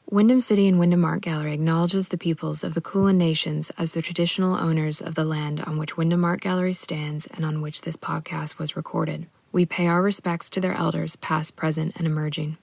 Wyndham City and Wyndham Art Gallery acknowledges the peoples of the Kulin Nations as the traditional owners of the land on which Wyndham Art Gallery stands and on which this podcast was recorded. We pay our respects to their elders, past, present, and emerging.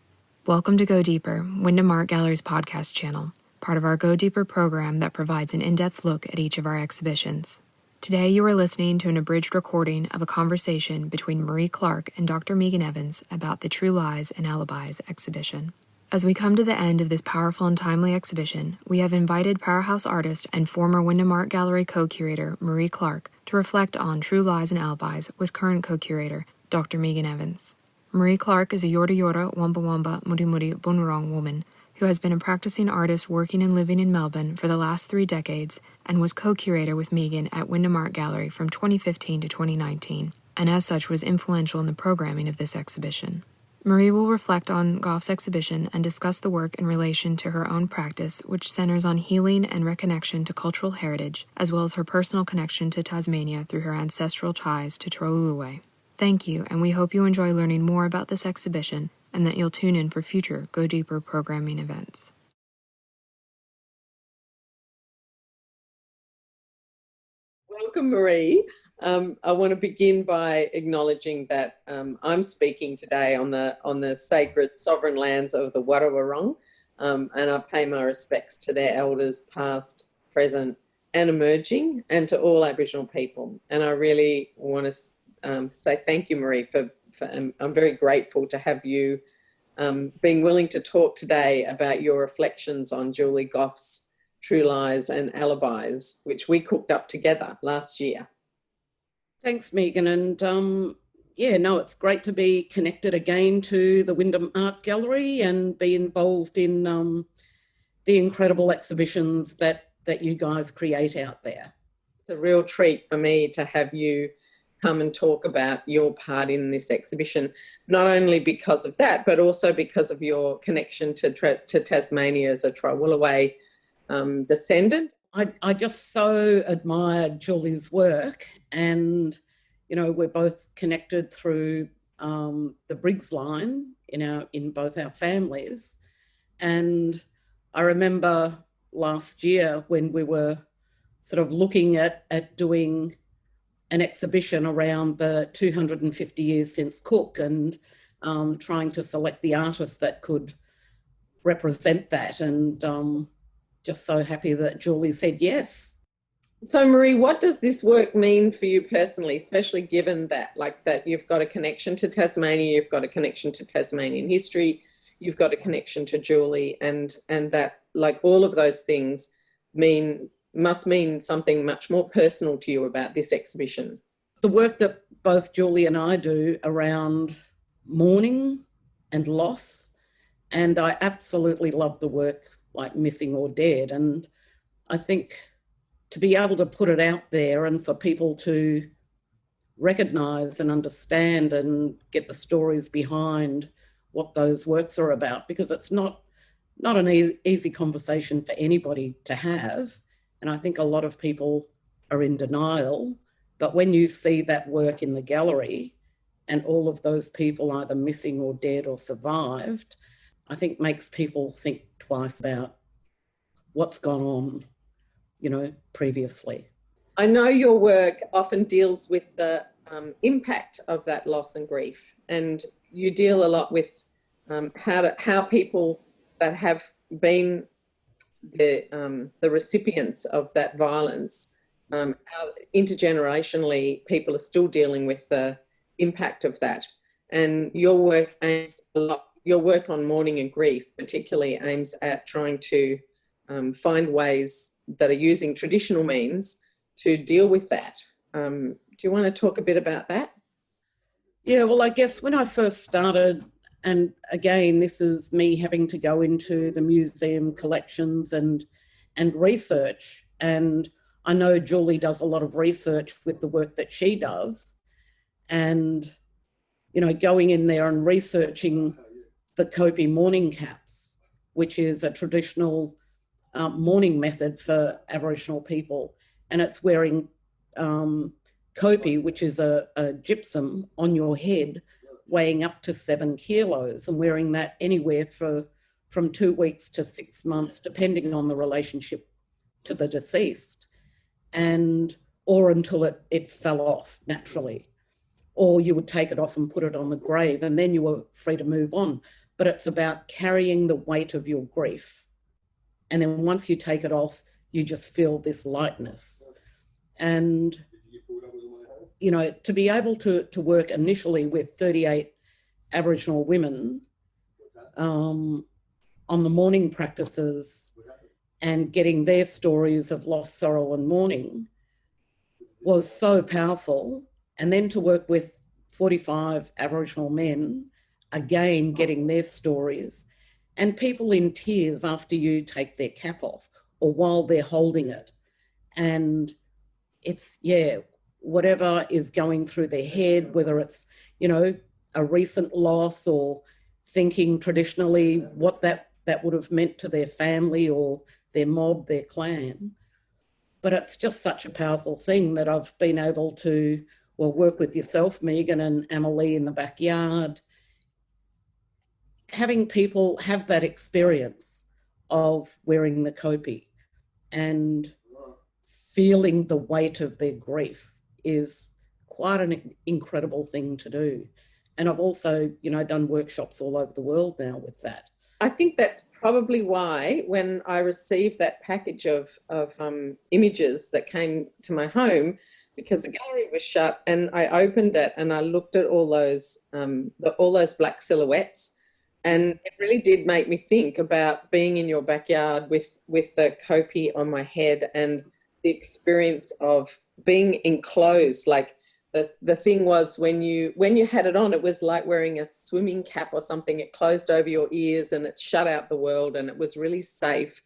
Welcome to Go Deeper, Wyndham Art Gallery's podcast channel, part of our Go Deeper program that provides an in-depth look at each of our exhibitions. Today you are listening to an abridged recording of a conversation between Maree Clarke and Dr. Megan Evans about the True Lies and Alibis exhibition. As we come to the end of this powerful and timely exhibition, we have invited powerhouse artist and former Wyndham Art Gallery co-curator Maree Clarke to reflect on True Lies and Alibis with current co-curator Dr. Megan Evans. Maree Clarke is a Yorta Yorta, Wamba Wamba, Mutti Mutti, Boonwurrung woman who has been a practicing artist working and living in Melbourne for the last 3 decades and was co-curator with Megan at Wyndham Art Gallery from 2015 to 2019, and as such was influential in the programming of this exhibition. Maree will reflect on Gough's exhibition and discuss the work in relation to her own practice, which centers on healing and reconnection to cultural heritage, as well as her personal connection to Tasmania through her ancestral ties to Trawlwoolway. Thank you, and we hope you enjoy learning more about this exhibition and that you'll tune in for future Go Deeper programming events. Welcome, Maree. I want to begin by acknowledging that I'm speaking today on the sacred sovereign lands of the Boonwurrung, and I pay my respects to their elders past, present and emerging, and to all Aboriginal people. And I really want to say thank you, Maree, I'm very grateful to have you being willing to talk today about your reflections on Julie Gough's True Lies and Alibis, which we cooked up together last year. Thanks, Megan. And it's great to be connected again to the Wyndham Art Gallery and be involved in the incredible exhibitions that you guys create out there. It's a real treat for me to have you come and talk about your part in this exhibition, not only because of that, but also because of your connection to Tasmania as a Trawlwoolway descendant. I just so admired Julie's work, and we're both connected through the Briggs line in both our families. And I remember last year when we were sort of looking at doing an exhibition around the 250 years since Cook and trying to select the artist that could represent that, and just so happy that Julie said yes. So Maree, what does this work mean for you personally, especially given that you've got a connection to Tasmania, you've got a connection to Tasmanian history, you've got a connection to Julie, and that all of those things must mean something much more personal to you about this exhibition? The work that both Julie and I do around mourning and loss, and I absolutely love the work like Missing or Dead. And I think to be able to put it out there and for people to recognise and understand and get the stories behind what those works are about, because it's not an easy conversation for anybody to have. And I think a lot of people are in denial. But when you see that work in the gallery and all of those people either missing or dead or survived, I think makes people think twice about what's gone on, previously. I know your work often deals with the impact of that loss and grief, and you deal a lot with how people that have been the recipients of that violence, how intergenerationally people are still dealing with the impact of that. And your work on mourning and grief particularly aims at trying to find ways that are using traditional means to deal with that. Do you want to talk a bit about that? Yeah, well, I guess when I first started, and again, this is me having to go into the museum collections and research, and I know Julie does a lot of research with the work that she does, and going in there and researching the Kopi mourning caps, which is a traditional mourning method for Aboriginal people, and it's wearing Kopi, which is a gypsum on your head weighing up to 7 kilos, and wearing that anywhere from 2 weeks to 6 months, depending on the relationship to the deceased, or until it fell off naturally. Or you would take it off and put it on the grave, and then you were free to move on. But it's about carrying the weight of your grief. And then once you take it off, you just feel this lightness. And, you know, to be able to work initially with 38 Aboriginal women on the mourning practices and getting their stories of loss, sorrow and mourning was so powerful. And then to work with 45 Aboriginal men, again, getting their stories, and people in tears after you take their cap off or while they're holding it. And it's, yeah, whatever is going through their head, whether it's, you know, a recent loss or thinking traditionally what that would have meant to their family or their mob, their clan. But it's just such a powerful thing that I've been able to, well, work with yourself, Megan, and Amelie in the backyard, having people have that experience of wearing the kopie and feeling the weight of their grief is quite an incredible thing to do. And I've also, you know, done workshops all over the world now with that. I think that's probably why when I received that package of images that came to my home, because the gallery was shut, and I opened it and I looked at all those black silhouettes, and it really did make me think about being in your backyard with the kopie on my head and the experience of being enclosed. Like the thing was, when you had it on, it was like wearing a swimming cap or something. It closed over your ears and it shut out the world, and it was really safe.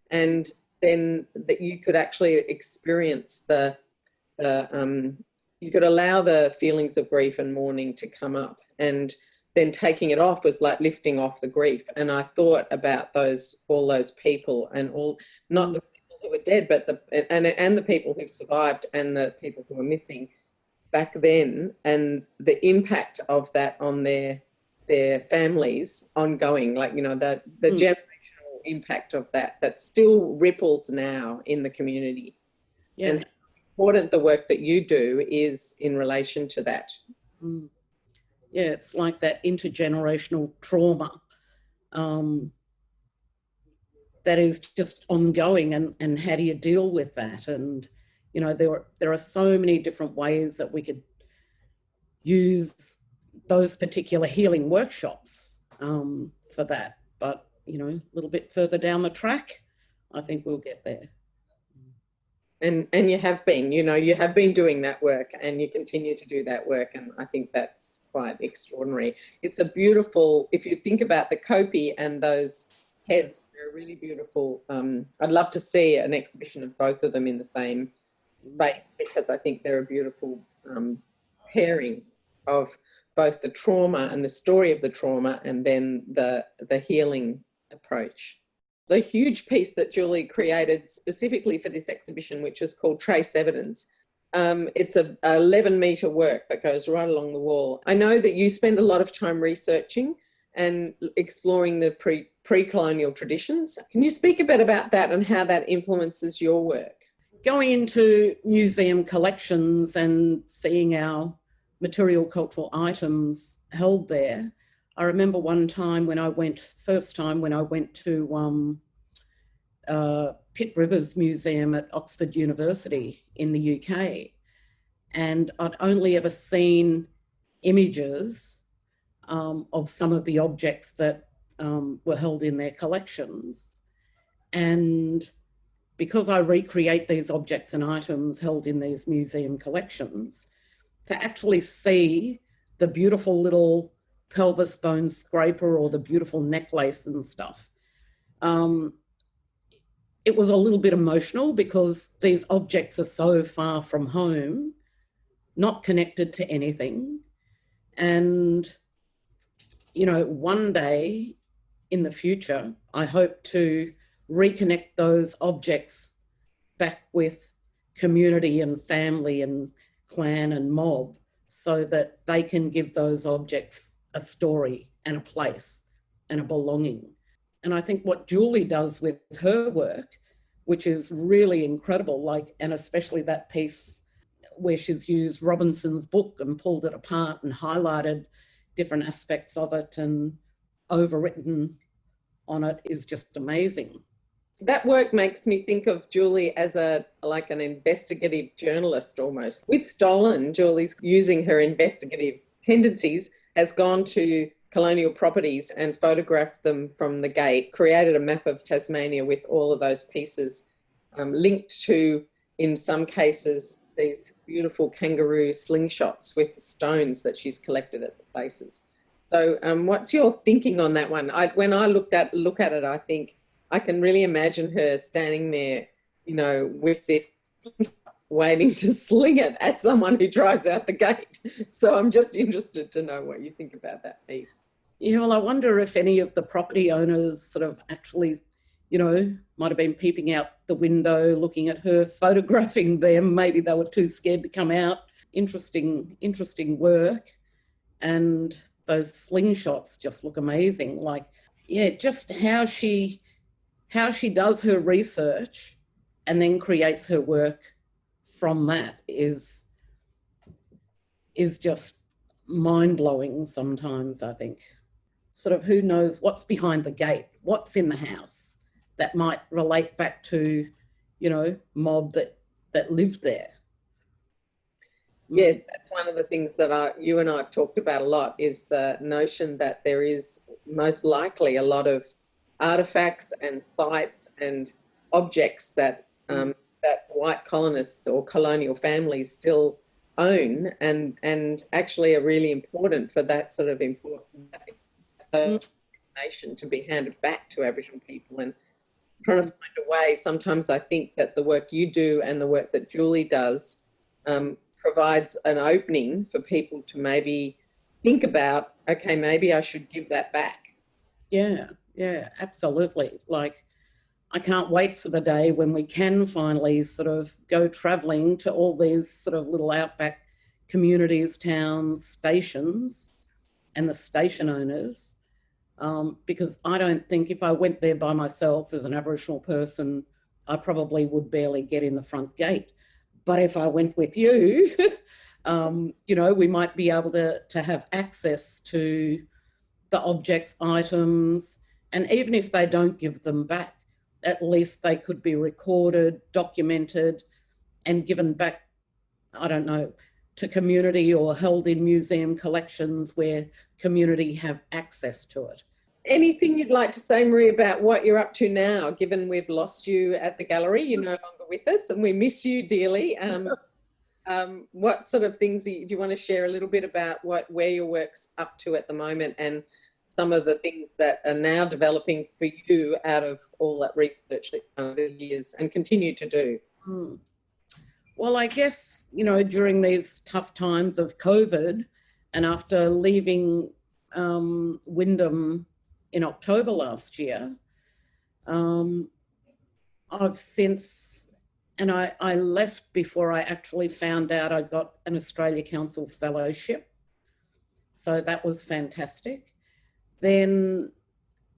And then that you could actually experience you could allow the feelings of grief and mourning to come up, and then taking it off was like lifting off the grief. And I thought about all those people, and not the people who were dead, but the people who've survived and the people who were missing back then, and the impact of that on their families ongoing, like, you know, the generational impact of that still ripples now in the community. Yeah. And how important the work that you do is in relation to that. Yeah, it's like that intergenerational trauma that is just ongoing, and how do you deal with that? And, you know, there are so many different ways that we could use those particular healing workshops for that. But, you know, a little bit further down the track, I think we'll get there. And you have been, you know, you have been doing that work, and you continue to do that work. And I think that's quite extraordinary. It's a beautiful, if you think about the kopie and those heads, they're really beautiful. I'd love to see an exhibition of both of them in the same space, because I think they're a beautiful pairing of both the trauma and the story of the trauma, and then the healing approach. The huge piece that Julie created specifically for this exhibition, which is called Trace Evidence. It's a 11-meter work that goes right along the wall. I know that you spend a lot of time researching and exploring the pre-colonial traditions. Can you speak a bit about that and how that influences your work? Going into museum collections and seeing our material cultural items held there, I remember first time when I went to Pitt Rivers Museum at Oxford University in the UK, and I'd only ever seen images of some of the objects that were held in their collections. And because I recreate these objects and items held in these museum collections, to actually see the beautiful little pelvis bone scraper or the beautiful necklace and stuff, it was a little bit emotional, because these objects are so far from home, not connected to anything. And, you know, one day in the future, I hope to reconnect those objects back with community and family and clan and mob, so that they can give those objects a story and a place and a belonging. I think what Julie does with her work, which is really incredible, like, and especially that piece where she's used Robinson's book and pulled it apart and highlighted different aspects of it and overwritten on it, is just amazing. That work makes me think of Julie as like an investigative journalist almost. With Stolen, Julie's using her investigative tendencies, has gone to colonial properties and photographed them from the gate, created a map of Tasmania with all of those pieces, linked to, in some cases, these beautiful kangaroo slingshots with stones that she's collected at the places. So what's your thinking on that one? When I look at it, I think I can really imagine her standing there, you know, with this, waiting to sling it at someone who drives out the gate. So I'm just interested to know what you think about that piece. Yeah, well, I wonder if any of the property owners sort of actually, you know, might have been peeping out the window, looking at her, photographing them. Maybe they were too scared to come out. Interesting work. And those slingshots just look amazing. Like, yeah, just how she does her research and then creates her work from that is just mind-blowing sometimes, I think. Sort of who knows what's behind the gate, what's in the house that might relate back to, you know, mob that lived there. Yes, that's one of the things that you and I have talked about a lot, is the notion that there is most likely a lot of artifacts and sites and objects that that white colonists or colonial families still own and actually are really important for that sort of important information to be handed back to Aboriginal people, and trying to find a way. Sometimes I think that the work you do and the work that Julie does provides an opening for people to maybe think about, okay, maybe I should give that back. Yeah, absolutely. Like, I can't wait for the day when we can finally sort of go travelling to all these sort of little outback communities, towns, stations, and the station owners, because I don't think if I went there by myself as an Aboriginal person, I probably would barely get in the front gate. But if I went with you, you know, we might be able to have access to the objects, items, and even if they don't give them back, at least they could be recorded, documented, and given back, I don't know, to community or held in museum collections where community have access to it. Anything you'd like to say, Maree, about what you're up to now, given we've lost you at the gallery? You're no longer with us and we miss you dearly. What sort of things do you want to share a little bit about where your work's up to at the moment, and some of the things that are now developing for you out of all that research that over the years and continue to do? Well, I guess, you know, during these tough times of COVID and after leaving Wyndham in October last year, I've since, and I left before I actually found out I got an Australia Council Fellowship. So that was fantastic. Then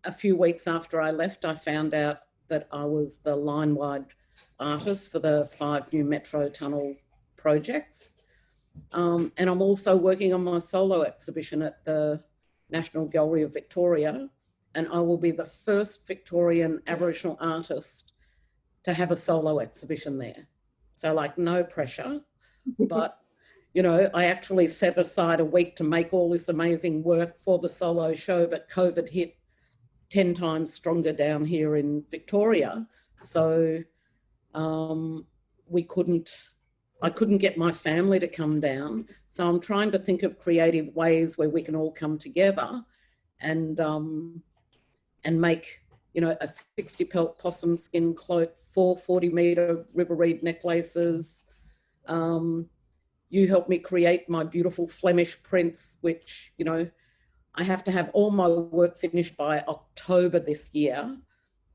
a few weeks after I left, I found out that I was the line-wide artist for the 5 new Metro Tunnel projects. And I'm also working on my solo exhibition at the National Gallery of Victoria, and I will be the first Victorian Aboriginal artist to have a solo exhibition there. So, like, no pressure, but, you know, I actually set aside a week to make all this amazing work for the solo show, but COVID hit 10 times stronger down here in Victoria. So I couldn't get my family to come down. So I'm trying to think of creative ways where we can all come together and make, you know, a 60 pelt possum skin cloak, 4 40-metre river reed necklaces. You helped me create my beautiful Flemish prints, which, you know, I have to have all my work finished by October this year,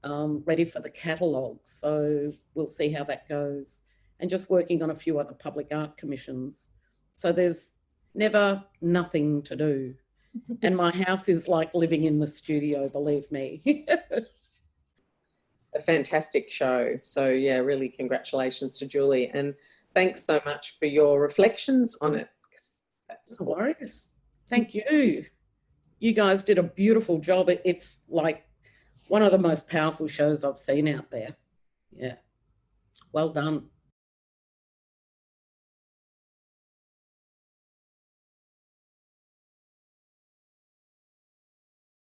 ready for the catalogue. So we'll see how that goes. And just working on a few other public art commissions. So there's never nothing to do. And my house is like living in the studio, believe me. A fantastic show. So yeah, really congratulations to Julie, and thanks so much for your reflections on it. No worries. Thank you. You guys did a beautiful job. It's like one of the most powerful shows I've seen out there. Yeah. Well done.